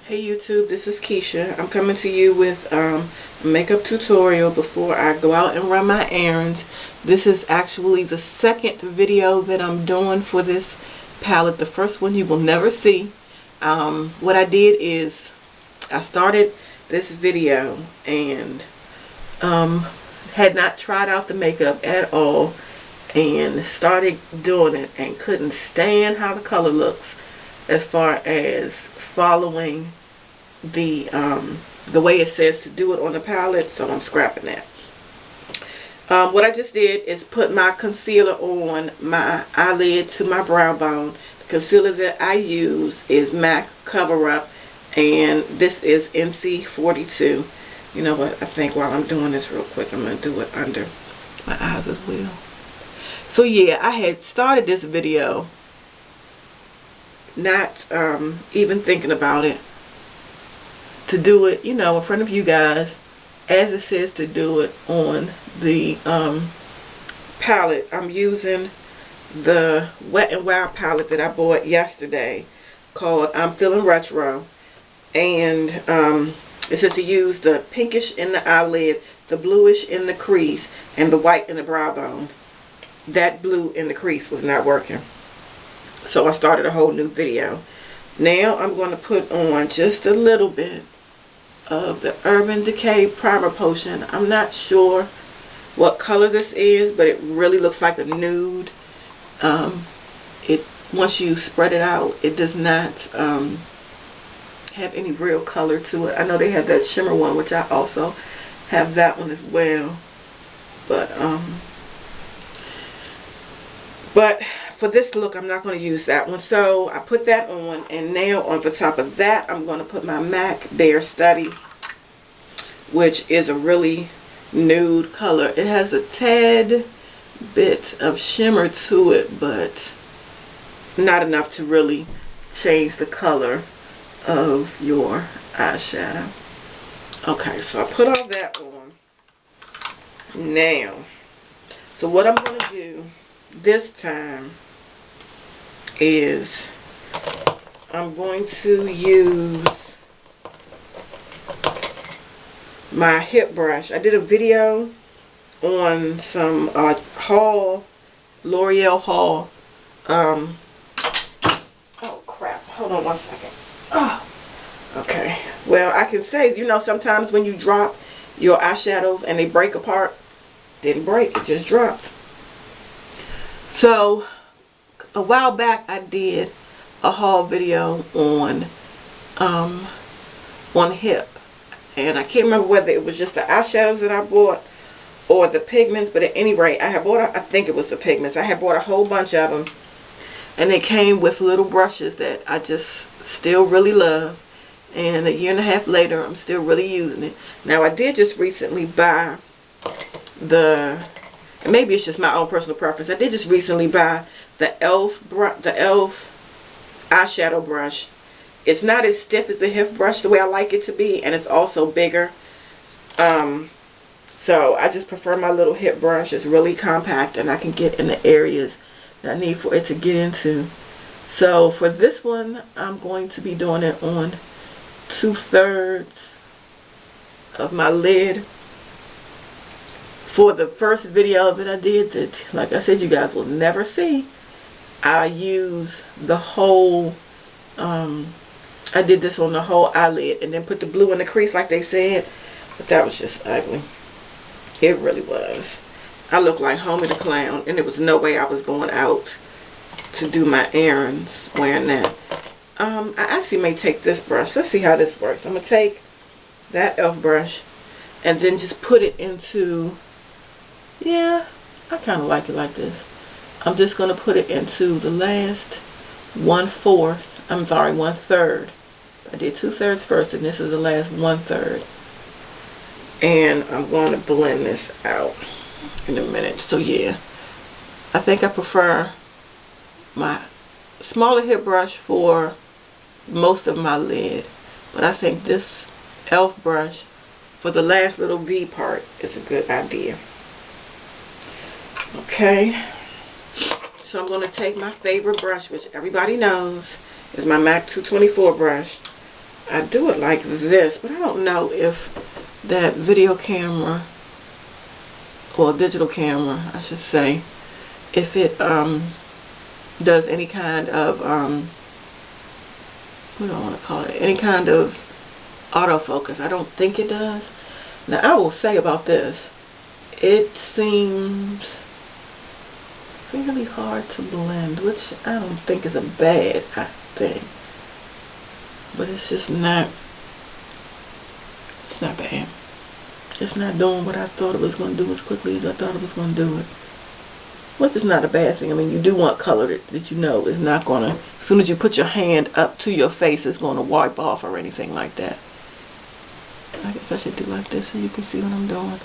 Hey YouTube, this is Keisha. I'm coming to you with a makeup tutorial before I go out and run my errands. This is actually the second video that I'm doing for this palette. The first one you will never see. What I did is I started this video and had not tried out the makeup at all and started doing it and couldn't stand how the color looks as far as following the way it says to do it on the palette, so I'm scrapping that. What I just did is put my concealer on my eyelid to my brow bone. The concealer that I use is MAC Cover Up, and this is NC42. You know what, I think while I'm doing this real quick, I'm going to do it under my eyes as well. So yeah, I had started this video not even thinking about it, to do it, you know, in front of you guys as it says to do it on the palette. I'm using the Wet n Wild palette that I bought yesterday called I'm Feeling Retro, and it says to use the pinkish in the eyelid, the bluish in the crease, and the white in the brow bone. That blue in the crease was not working, so I started a whole new video. Now I'm going to put on just a little bit of the Urban Decay Primer Potion. I'm not sure what color this is, but it really looks like a nude. Once you spread it out, it does not have any real color to it. I know they have that shimmer one, which I also have that one as well. But for this look, I'm not going to use that one. So I put that on, and now on the top of that, I'm going to put my MAC Bare Study, which is a really nude color. It has a tad bit of shimmer to it, but not enough to really change the color of your eyeshadow. Okay, so I put all that on. Now, so what I'm going to do this time is I'm going to use my hip brush. I did a video on some L'Oreal haul. Oh crap, hold on one second. Oh, okay. Well, I can say, you know, sometimes when you drop your eyeshadows and they break apart, didn't break, it just dropped. So a while back I did a haul video on hip, and I can't remember whether it was just the eyeshadows that I bought or the pigments, but at any rate, I think it was the pigments. I had bought a whole bunch of them, and they came with little brushes that I just still really love, and a year and a half later I'm still really using it. Now I did just recently buy and maybe it's just my own personal preference, I did just recently buy the e.l.f. eyeshadow brush. It's not as stiff as the hip brush the way I like it to be, and it's also bigger. So I just prefer my little hip brush. It's really compact, and I can get in the areas that I need for it to get into. So for this one, I'm going to be doing it on 2/3 of my lid. For the first video that I did, that, like I said, you guys will never see, I use the whole, I did this on the whole eyelid and then put the blue in the crease like they said, but that was just ugly. It really was. I looked like Homie the Clown, and there was no way I was going out to do my errands wearing that. I actually may take this brush. Let's see how this works. I'm going to take that e.l.f. brush and then just put it into, yeah, I kind of like it like this. I'm just going to put it into the last 1/3. I did 2/3 first, and this is the last 1/3. And I'm going to blend this out in a minute. So yeah, I think I prefer my smaller hip brush for most of my lid, but I think this e.l.f. brush for the last little V part is a good idea. Okay, so I'm going to take my favorite brush, which everybody knows is my MAC 224 brush. I do it like this, but I don't know if that video camera, or digital camera I should say, if it does any kind of what do I want to call it, any kind of autofocus. I don't think it does. Now I will say about this, it seems fairly hard to blend, which I don't think is a bad thing, but it's just not, it's not bad. It's not doing what I thought it was going to do as quickly as I thought it was going to do it, which is not a bad thing. I mean, you do want color that you know is not going to, as soon as you put your hand up to your face, it's going to wipe off or anything like that. I guess I should do like this so you can see what I'm doing.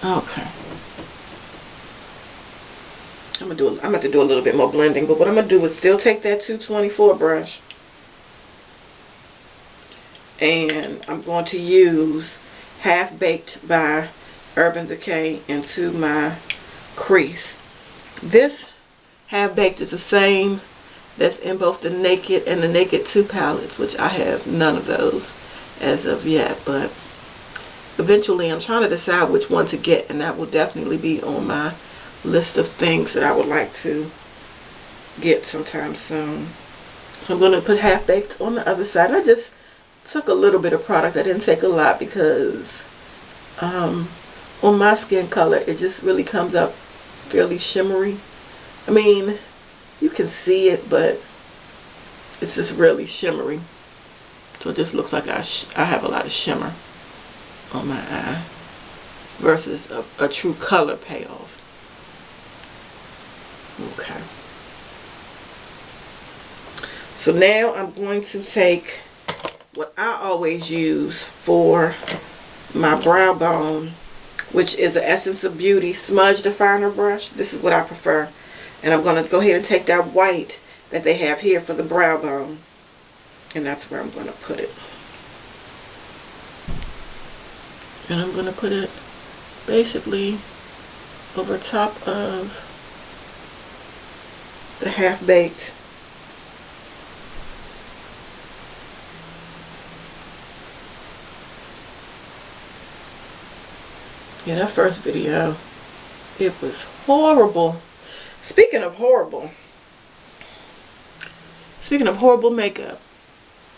Okay. I'm going to have to do a little bit more blending, but what I'm going to do is still take that 224 brush, and I'm going to use Half Baked by Urban Decay into my crease. This Half Baked is the same that's in both the Naked and the Naked 2 palettes, which I have none of those as of yet, but eventually I'm trying to decide which one to get, and that will definitely be on my list of things that I would like to get sometime soon. So I'm going to put Half Baked on the other side. I just took a little bit of product. I didn't take a lot because on my skin color it just really comes up fairly shimmery. I mean, you can see it, but it's just really shimmery, so it just looks like I have a lot of shimmer on my eye versus a true color payoff. Okay, so now I'm going to take what I always use for my brow bone, which is the Essence of Beauty Smudge Definer brush. This is what I prefer. And I'm going to go ahead and take that white that they have here for the brow bone, and that's where I'm going to put it. And I'm going to put it basically over top of the Half Baked. Yeah, that first video, it was horrible. Speaking of horrible makeup,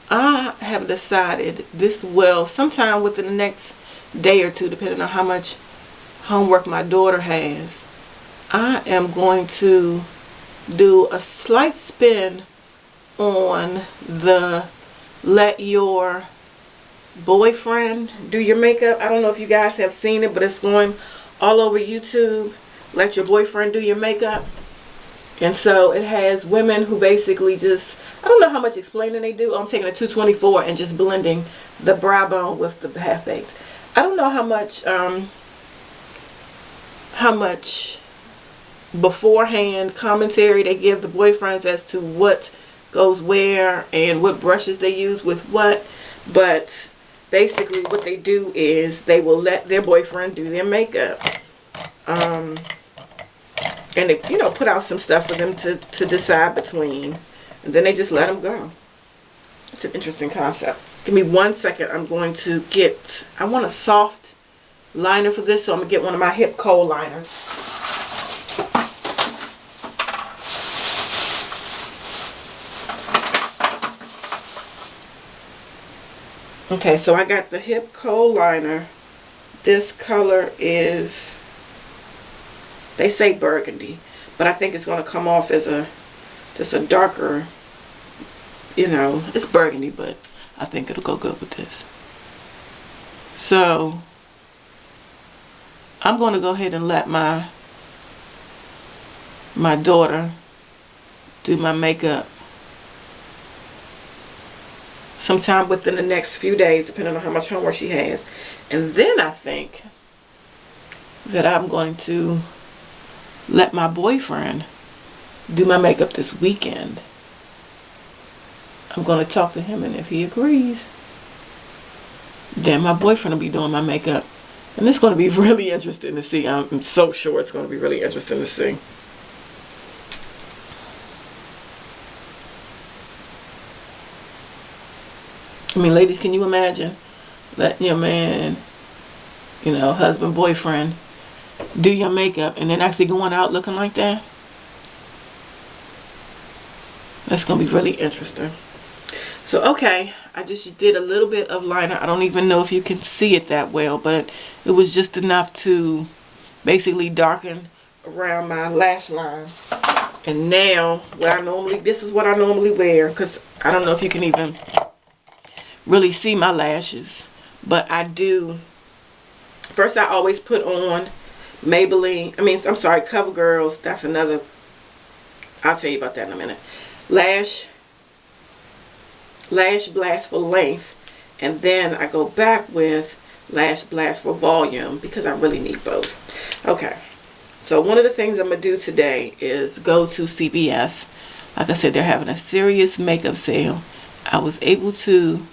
I have decided this will, sometime within the next day or two, depending on how much homework my daughter has, I am going to do a slight spin on the Let Your Boyfriend Do Your Makeup. I don't know if you guys have seen it, but it's going all over YouTube. Let Your Boyfriend Do Your Makeup. And so it has women who basically just, I don't know how much explaining they do. I'm taking a 224 and just blending the brow bone with the Half Baked. I don't know how much beforehand commentary they give the boyfriends as to what goes where and what brushes they use with what, but basically what they do is they will let their boyfriend do their makeup, and they, you know, put out some stuff for them to decide between, and then they just let them go. It's an interesting concept. Give me 1 second. I'm going to get, I want a soft liner for this, so I'm going to get one of my Hip Kohl liners. Okay, so I got the Hip Kohl liner. This color is, they say burgundy, but I think it's going to come off as just a darker, you know, it's burgundy, but I think it'll go good with this. So I'm going to go ahead and let my daughter do my makeup sometime within the next few days, depending on how much homework she has. And then I think that I'm going to let my boyfriend do my makeup this weekend. I'm going to talk to him, and if he agrees, then my boyfriend will be doing my makeup. And it's going to be really interesting to see. I'm so sure it's going to be really interesting to see. I mean, ladies, can you imagine letting your man, you know, husband, boyfriend, do your makeup and then actually going out looking like that? That's going to be really interesting. So, okay, I just did a little bit of liner. I don't even know if you can see it that well, but it was just enough to basically darken around my lash line. And now, this is what I normally wear, because I don't know if you can even really see my lashes. But I do, first I always put on CoverGirl's, that's another, I'll tell you about that in a minute. Lash Blast for length, and then I go back with Lash Blast for volume, because I really need both. Okay, so one of the things I'm going to do today is go to CVS. Like I said, they're having a serious makeup sale. I was able to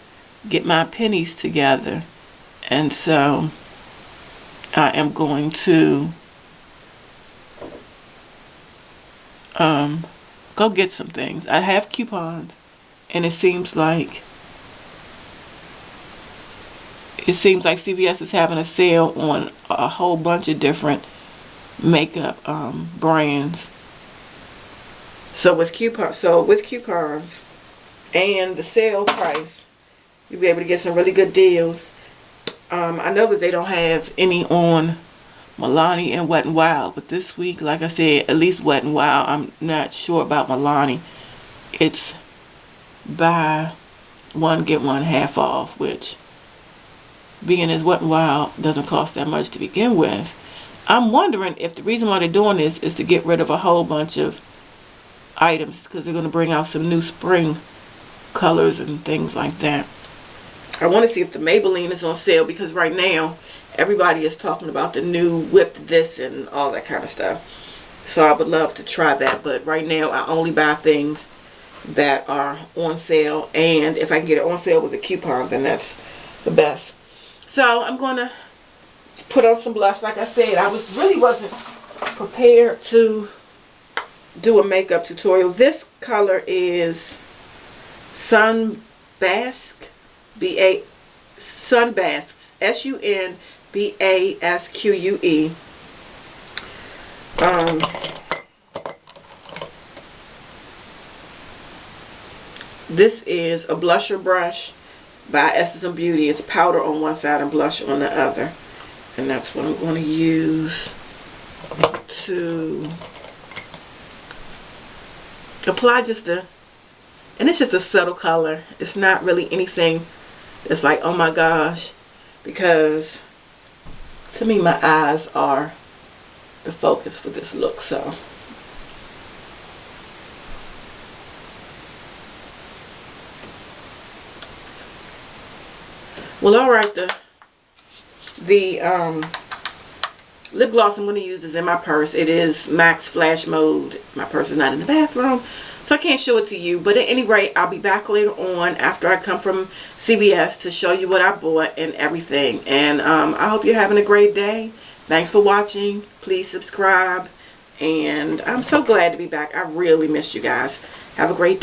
get my pennies together, and so I am going to go get some things. I have coupons, and it seems like CVS is having a sale on a whole bunch of different makeup brands. So with coupons and the sale price, you'll be able to get some really good deals. I know that they don't have any on Milani and Wet n Wild, but this week, like I said, at least Wet n Wild. I'm not sure about Milani. It's buy one get one half off, which, being as Wet n Wild doesn't cost that much to begin with, I'm wondering if the reason why they're doing this is to get rid of a whole bunch of items, because they're going to bring out some new spring colors and things like that. I want to see if the Maybelline is on sale, because right now everybody is talking about the new whipped this and all that kind of stuff. So I would love to try that, but right now I only buy things that are on sale, and if I can get it on sale with a coupon, then that's the best. So I'm going to put on some blush. Like I said, I really wasn't prepared to do a makeup tutorial. This color is Sunbask, Sunbask, Sunbasque. This is a blusher brush by Essence Beauty. It's powder on one side and blush on the other. And that's what I'm going to use to apply and it's just a subtle color. It's not really anything that's like, oh my gosh, because to me my eyes are the focus for this look. So well, alright, the lip gloss I'm going to use is in my purse. It is Max Flash Mode. My purse is not in the bathroom, so I can't show it to you. But at any rate, I'll be back later on after I come from CVS to show you what I bought and everything. And I hope you're having a great day. Thanks for watching. Please subscribe. And I'm so glad to be back. I really missed you guys. Have a great day.